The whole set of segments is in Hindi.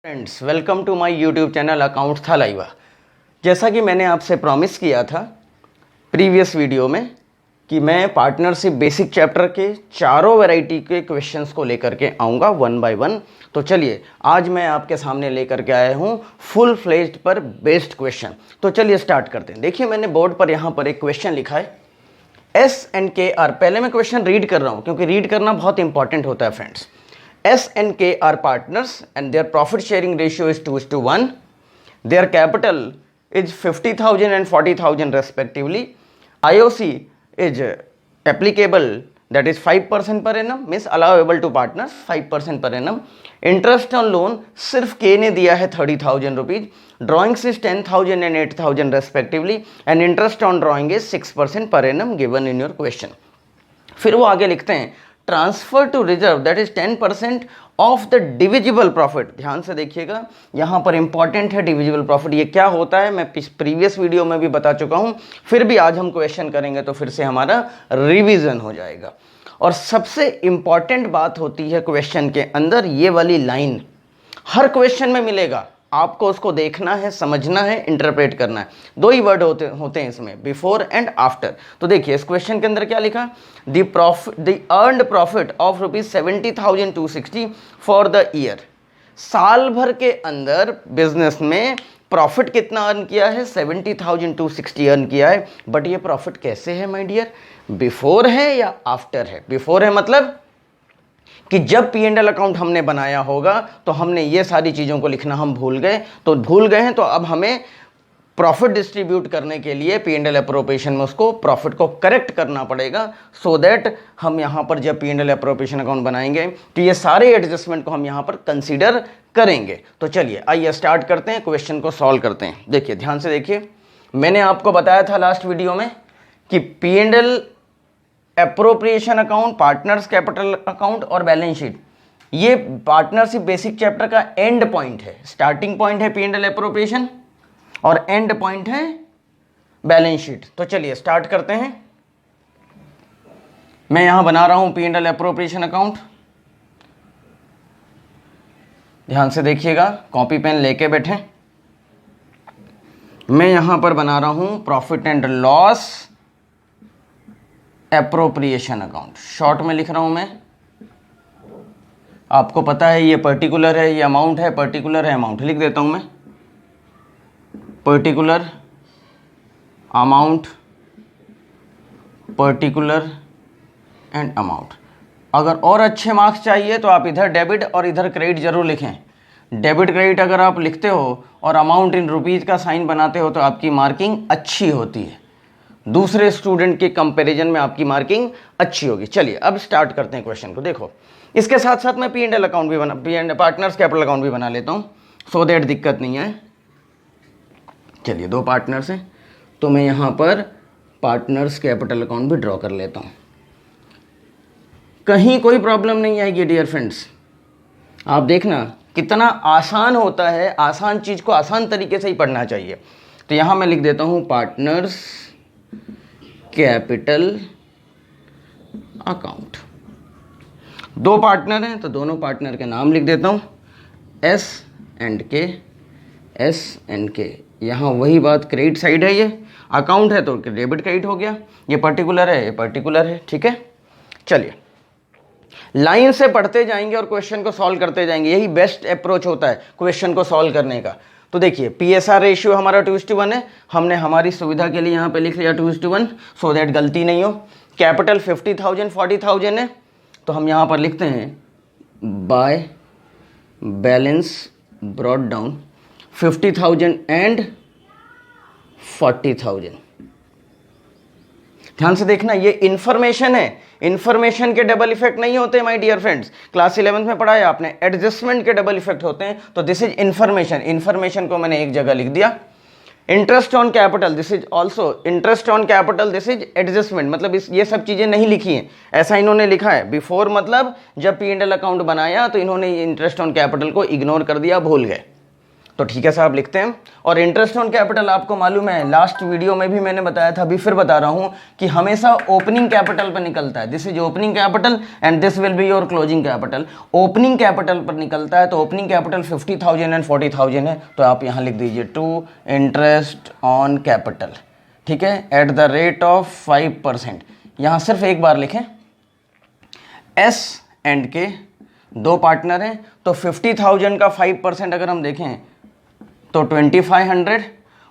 Friends, welcome to my YouTube channel account था लाइवा। जैसा कि मैंने आपसे प्रॉमिस किया था प्रीवियस वीडियो में कि मैं पार्टनरशिप बेसिक चैप्टर के चारों वैरायटी के क्वेश्चंस को लेकर के आऊँगा वन बाय वन। तो चलिए आज मैं आपके सामने लेकर के आया हूँ फुल फ्लेज्ड पर बेस्ड क्वेश्चन। तो चलिए स्टार्ट करते हैं। देखिए मैंने बोर्ड पर यहाँ पर एक क्वेश्चन लिखा है एस एंड के आर। पहले मैं क्वेश्चन रीड कर रहा हूँ क्योंकि रीड करना बहुत इंपॉर्टेंट होता है friends. S and K are partners and their profit sharing ratio is 2:1. Their capital is 50,000 and 40,000 respectively. IOC is applicable, that is 5% per annum, means allowable to partners 5% per annum. Interest on loan सिर्फ K ने दिया है 30,000 rupees. Drawings is 10,000 and 8,000 respectively and interest on drawing is 6% per annum given in your question. फिर वो आगे लिखते हैं transfer to reserve that is 10% of the divisible profit. ध्यान से देखिएगा, यहां पर इंपॉर्टेंट है डिविजिबल प्रॉफिट। ये क्या होता है मैं प्रीवियस वीडियो में भी बता चुका हूं, फिर भी आज हम क्वेश्चन करेंगे तो फिर से हमारा रिवीजन हो जाएगा। और सबसे इंपॉर्टेंट बात होती है क्वेश्चन के अंदर ये वाली लाइन, हर क्वेश्चन में मिलेगा, आपको उसको देखना है, समझना है, इंटरप्रेट करना है। दो ही वर्ड होते हैं इसमें, बिफोर एंड आफ्टर। तो देखिए इस क्वेश्चन के अंदर क्या लिखा, the earned profit of ₹70,260 for the year. साल भर के अंदर बिजनेस में प्रॉफिट कितना अर्न किया है, 70,260 अर्न किया है। बट ये प्रॉफिट कैसे है माय डियर, बिफोर है या आफ्टर है? बिफोर है मतलब कि जब P&L अकाउंट हमने बनाया होगा तो हमने ये सारी चीज़ों को लिखना हम भूल गए, तो भूल गए हैं, तो अब हमें प्रॉफिट डिस्ट्रीब्यूट करने के लिए P&L अप्रोप्रिएशन में उसको प्रॉफिट को करेक्ट करना पड़ेगा, सो दैट हम यहाँ पर जब P&L अप्रोप्रिएशन अकाउंट बनाएंगे तो ये सारे एडजस्टमेंट को हम यहाँ पर कंसीडर करेंगे। तो चलिए आइए स्टार्ट करते हैं, क्वेश्चन को सॉल्व करते हैं। देखिए ध्यान से देखिए, मैंने आपको बताया था लास्ट वीडियो में कि P&L appropriation account, partners capital account और बैलेंस शीट, ये पार्टनरशिप बेसिक चैप्टर का एंड पॉइंट है। स्टार्टिंग पॉइंट है P&L अप्रोप्रिएशन और एंड पॉइंट है बैलेंस शीट। तो चलिए स्टार्ट करते हैं। मैं यहां बना रहा हूं P&L अप्रोप्रिएशन अकाउंट। ध्यान से देखिएगा, कॉपी पेन लेके बैठे। मैं यहां पर बना रहा हूं profit and loss appropriation account, short में लिख रहा हूं मैं। आपको पता है ये पर्टिकुलर है, ये अमाउंट है, पर्टिकुलर है, अमाउंट लिख देता हूं मैं। Particular amount, particular and amount. अगर और अच्छे मार्क्स चाहिए तो आप इधर डेबिट और इधर क्रेडिट जरूर लिखें। डेबिट क्रेडिट अगर आप लिखते हो और अमाउंट इन रुपीज़ का साइन बनाते हो तो आपकी मार्किंग अच्छी होती है, दूसरे स्टूडेंट के कंपैरिजन में आपकी मार्किंग अच्छी होगी। चलिए अब स्टार्ट करते हैं क्वेश्चन को। देखो इसके साथ साथ मैं P&L अकाउंट भी बना, पार्टनर्स कैपिटल अकाउंट भी बना लेता हूँ, सो दैट दिक्कत नहीं है। चलिए दो पार्टनर्स हैं तो मैं यहाँ पर पार्टनर्स कैपिटल अकाउंट भी ड्रॉ कर लेता हूँ, कहीं कोई प्रॉब्लम नहीं आएगी डियर फ्रेंड्स। आप देखना कितना आसान होता है, आसान चीज़ को आसान तरीके से ही पढ़ना चाहिए। तो यहाँ मैं लिख देता हूँ पार्टनर्स कैपिटल अकाउंट। दो पार्टनर हैं तो दोनों पार्टनर के नाम लिख देता हूं, एस एंड के, एस एंड के। यहाँ वही बात, क्रेडिट साइड है, ये अकाउंट है तो डेबिट क्रेडिट हो गया, ये पर्टिकुलर है, ये पर्टिकुलर है, ठीक है। चलिए लाइन से पढ़ते जाएंगे और क्वेश्चन को सॉल्व करते जाएंगे, यही बेस्ट अप्रोच होता है क्वेश्चन को सॉल्व करने का। तो देखिए PSR रेशियो हमारा 2:1 है, हमने हमारी सुविधा के लिए यहाँ पे लिख लिया 2:1, सो दैट गलती नहीं हो। कैपिटल 50,000 40,000 है तो हम यहाँ पर लिखते हैं by balance brought down 50,000 and 40,000। ध्यान से देखना, ये इंफॉर्मेशन है, इंफॉर्मेशन के डबल इफेक्ट नहीं होते my dear friends. Class 11th में पढ़ा है आपने, एडजस्टमेंट के डबल इफेक्ट होते हैं। तो दिस इज इंफॉर्मेशन, इंफॉर्मेशन को मैंने एक जगह लिख दिया। Interest on capital, this is also interest on capital, this is adjustment, मतलब ये सब चीजें नहीं लिखी हैं, ऐसा इन्होंने लिखा है। बिफोर मतलब जब P&L अकाउंट बनाया तो इन्होंने इंटरेस्ट ऑन कैपिटल को इग्नोर कर दिया, भूल गए। तो ठीक है साहब, लिखते हैं। और इंटरेस्ट ऑन कैपिटल आपको मालूम है, लास्ट वीडियो में भी मैंने बताया था, अभी फिर बता रहा हूं कि हमेशा ओपनिंग कैपिटल पर निकलता है। This is opening capital and this will be your closing capital. Opening capital पर निकलता है, तो ओपनिंग कैपिटल 50,000 एंड 40,000 है, तो आप यहां लिख दीजिए टू इंटरेस्ट ऑन कैपिटल, ठीक है, एट द रेट ऑफ 5%। यहां सिर्फ एक बार लिखें, एस एंड के दो पार्टनर हैं, तो 50,000 का 5% अगर हम देखें तो 2500,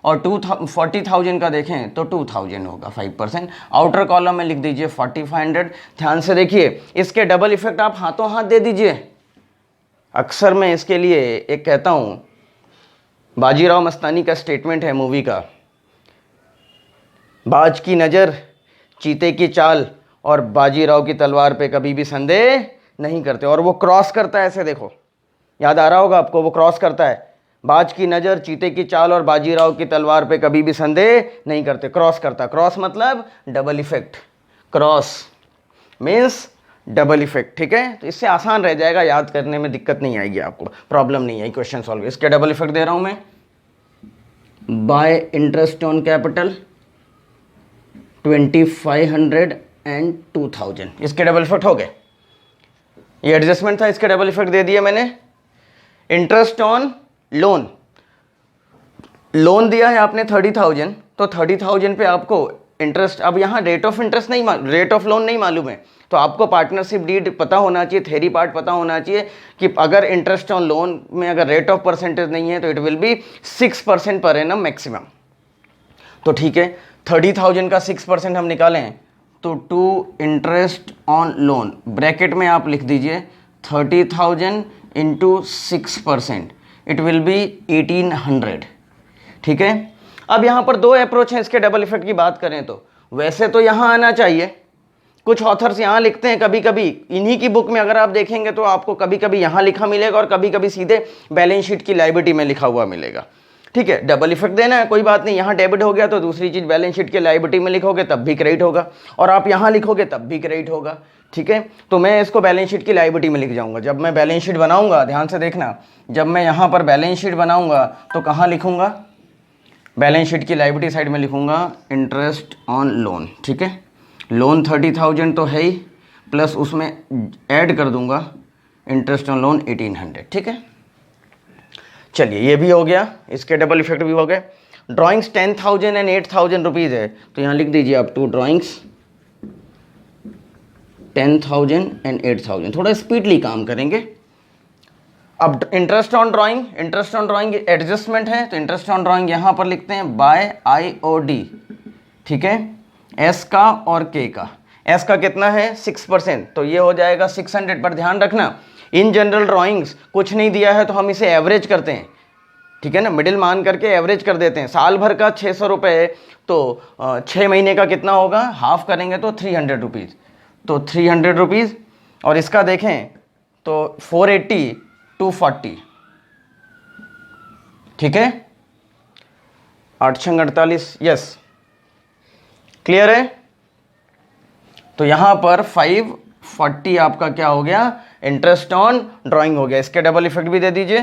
और 40,000 का देखें तो 2000 होगा 5%। आउटर कॉलम में लिख दीजिए 4500। ध्यान से देखिए, इसके डबल इफेक्ट आप हाथों हाथ दे दीजिए। अक्सर मैं इसके लिए एक कहता हूं, बाजीराव मस्तानी का स्टेटमेंट है मूवी का, बाज की नज़र, चीते की चाल और बाजीराव की तलवार पे कभी भी संदेह नहीं करते। और वो क्रॉस करता है, ऐसे देखो, याद आ रहा होगा आपको, वो क्रॉस करता है, बाज की नज़र, चीते की चाल और बाजीराव की तलवार पे कभी भी संदेह नहीं करते, क्रॉस करता। क्रॉस मतलब double effect, cross means double effect, ठीक है। तो इससे आसान रह जाएगा, याद करने में दिक्कत नहीं आएगी आपको, प्रॉब्लम नहीं आई क्वेश्चन सॉल्व। इसके डबल इफेक्ट दे रहा हूं मैं, bye interest on capital 2500 and 2000, इसके डबल इफेक्ट हो गए। ये एडजस्टमेंट था, इसके डबल इफेक्ट दे दिए मैंने। इंटरेस्ट ऑन लोन, लोन दिया है आपने 30,000, तो 30,000 पे आपको इंटरेस्ट, अब यहाँ रेट ऑफ इंटरेस्ट नहीं, रेट ऑफ लोन नहीं मालूम है, तो आपको पार्टनरशिप डीड पता होना चाहिए, थेरी पार्ट पता होना चाहिए कि अगर इंटरेस्ट ऑन लोन में अगर रेट ऑफ परसेंटेज नहीं है तो it will be 6% per annum maximum. तो ठीक है, 30,000 का 6% हम निकालें तो to interest on loan, bracket में आप लिख दीजिए 30,000 इंटू 6%, इट विल बी 1800, ठीक है। अब यहाँ पर दो अप्रोच हैं इसके डबल इफेक्ट की बात करें तो, वैसे तो यहाँ आना चाहिए, कुछ ऑथर्स यहाँ लिखते हैं कभी कभी, इन्हीं की बुक में अगर आप देखेंगे तो आपको कभी कभी यहाँ लिखा मिलेगा और कभी कभी सीधे बैलेंस शीट की लायबिलिटी में लिखा हुआ मिलेगा, ठीक है। डबल इफेक्ट देना है, कोई बात नहीं, यहाँ डेबिट हो गया तो दूसरी चीज़ बैलेंस शीट के लायबिलिटी में लिखोगे तब भी क्रेडिट होगा, और आप यहाँ लिखोगे तब भी क्रेडिट होगा, ठीक है। तो मैं इसको बैलेंस शीट की लायबिलिटी में लिख जाऊंगा। जब मैं बैलेंस शीट बनाऊंगा, ध्यान से देखना, जब मैं यहाँ पर बैलेंस शीट बनाऊंगा तो कहाँ लिखूंगा, बैलेंस शीट की लायबिलिटी साइड में लिखूंगा इंटरेस्ट ऑन लोन, ठीक है। लोन 30,000 तो है ही, प्लस उसमें ऐड कर दूंगा इंटरेस्ट ऑन लोन 1800, ठीक है। चलिए ये भी हो गया, इसके डबल इफेक्ट भी हो गए। ड्राइंग्स 10,000 एंड 8,000 रुपीज़ है, तो यहाँ लिख दीजिए आप टू ड्राइंग्स 10,000 एंड 8,000, थोड़ा स्पीडली काम करेंगे। अब interest on drawing, interest on drawing adjustment है, तो इंटरेस्ट ऑन ड्राइंग यहाँ पर लिखते हैं बाय IOD, ठीक है, एस का और के का। एस का कितना है 6%, तो ये हो जाएगा 600। पर ध्यान रखना, इन जनरल ड्राइंग्स कुछ नहीं दिया है तो हम इसे एवरेज करते हैं, ठीक है ना, मिडिल मान करके एवरेज कर देते हैं। साल भर का 600 रुपये, तो 6 महीने का कितना होगा, हाफ करेंगे तो 300 रुपीज़, तो 300 रुपीज़। और इसका देखें तो 480 240, ठीक है, 8 6 48, यस, क्लियर है। तो यहां पर 540 आपका क्या हो गया, इंटरेस्ट ऑन ड्राइंग हो गया। इसके डबल इफेक्ट भी दे दीजिए,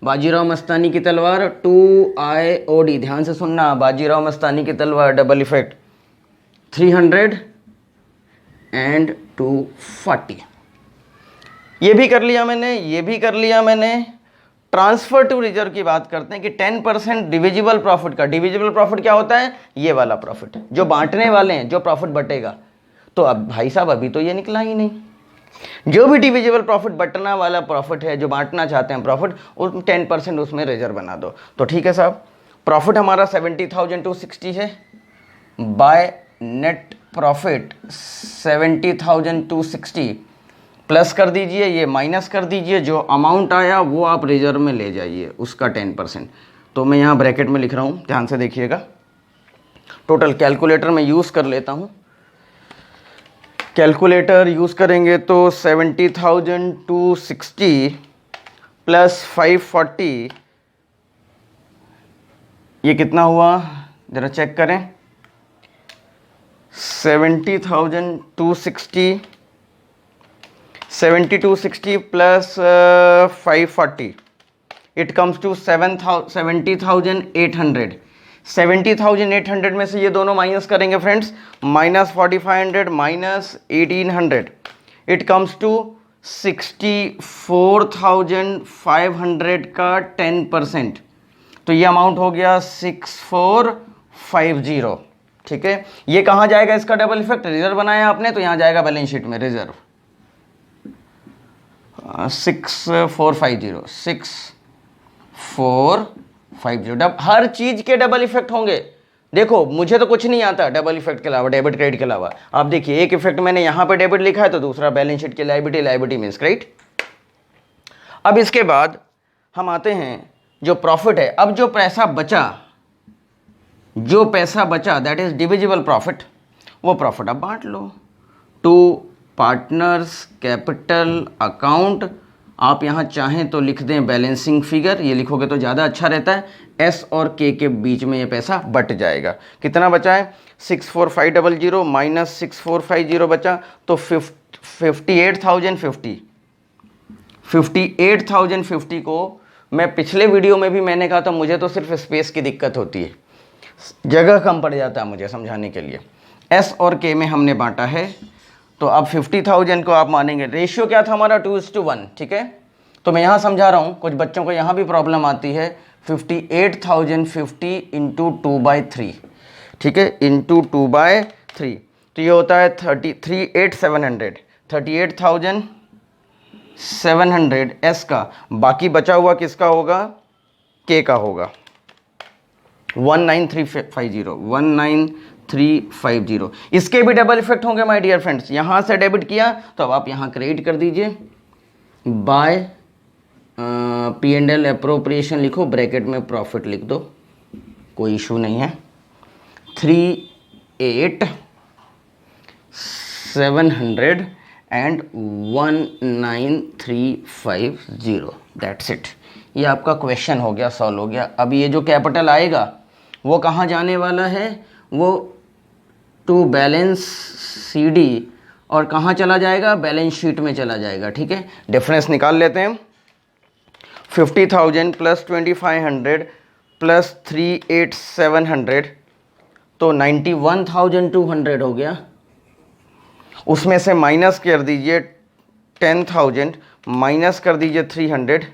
बाजीराव मस्तानी की तलवार 2IOD, ध्यान से सुनना, बाजीराव मस्तानी की तलवार डबल इफेक्ट 300 एंड 240। ये भी कर लिया मैंने, ये भी कर लिया मैंने। ट्रांसफर टू रिजर्व की बात करते हैं कि 10% डिविजिबल प्रॉफिट का, डिविजिबल प्रॉफिट क्या होता है, ये वाला प्रॉफिट जो बांटने वाले हैं, जो प्रॉफिट बटेगा। तो अब भाई साहब अभी तो ये निकला ही नहीं, जो भी डिविजिबल प्रॉफिट बटना वाला प्रॉफिट है, जो बांटना चाहते हैं प्रॉफिट, उस 10% उसमें रिजर्व बना दो। तो ठीक है साहब, प्रॉफिट हमारा 70,260 है, बाय नेट प्रॉफिट 70,260 प्लस कर दीजिए, ये माइनस कर दीजिए, जो अमाउंट आया वो आप रिजर्व में ले जाइए, उसका 10%। तो मैं यहाँ ब्रैकेट में लिख रहा हूँ, ध्यान से देखिएगा। टोटल कैलकुलेटर में यूज़ कर लेता हूँ, कैलकुलेटर यूज़ करेंगे तो 70,260 प्लस 540, ये कितना हुआ ज़रा चेक करें, 70,260 प्लस 540, इट कम्स टू 70,800। 70,800 में से ये दोनों माइनस करेंगे friends, minus 4,500 minus 1,800, it comes to 64,500 का 10%, तो ये अमाउंट हो गया 6450। ठीक है, ये कहाँ जाएगा इसका डबल इफेक्ट, रिजर्व बनाया आपने तो यहाँ जाएगा बैलेंस शीट में रिजर्व। 6450 6450 हर चीज के डबल इफेक्ट होंगे। देखो मुझे तो कुछ नहीं आता डबल इफेक्ट के अलावा, डेबिट क्रेडिट के अलावा। आप देखिए एक इफेक्ट मैंने यहां पे डेबिट लिखा है तो दूसरा बैलेंस शीट की लायबिलिटी, लायबिलिटी मींस क्रेडिट। अब इसके बाद हम आते हैं जो प्रॉफिट है। अब जो पैसा बचा दैट इज डिविजिबल प्रॉफिट, वो प्रॉफिट आप बांट लो टू पार्टनर्स कैपिटल अकाउंट। आप यहाँ चाहें तो लिख दें बैलेंसिंग फिगर, ये लिखोगे तो ज़्यादा अच्छा रहता है। एस और के बीच में ये पैसा बट जाएगा। कितना बचा है, 64,500 माइनस 6450 बचा तो 58,050। 58,050 को मैं पिछले वीडियो में भी मैंने कहा था मुझे तो सिर्फ स्पेस की दिक्कत होती है, जगह कम पड़ जाता है मुझे समझाने के लिए। एस और के में हमने बांटा है तो अब 50,000 को आप मानेंगे, रेशियो क्या था हमारा 2:1। ठीक है, तो मैं यहाँ समझा रहा हूँ, कुछ बच्चों को यहाँ भी प्रॉब्लम आती है। 58,050 इंटू 2/3, ठीक है, इंटू 2/3, तो ये होता है 38,700। 38,700 एस का, बाकी बचा हुआ किसका होगा, के का होगा। 19,350 इसके भी डबल इफेक्ट होंगे माय डियर फ्रेंड्स। यहां से डेबिट किया तो अब आप यहां क्रेडिट कर दीजिए बाय P&L अप्रोप्रिएशन लिखो, ब्रैकेट में प्रॉफिट लिख दो, कोई इशू नहीं है। 38,700 एंड 19,350, दैट्स इट। ये आपका क्वेश्चन हो गया, सॉल्व हो गया। अब ये जो कैपिटल आएगा वो कहाँ जाने वाला है, वो टू बैलेंस CD और कहाँ चला जाएगा, बैलेंस शीट में चला जाएगा। ठीक है, डिफरेंस निकाल लेते हैं। 50,000 प्लस 2,500 प्लस 38,700 तो 91,200 हो गया। उसमें से माइनस कर दीजिए 10,000, माइनस कर दीजिए 300,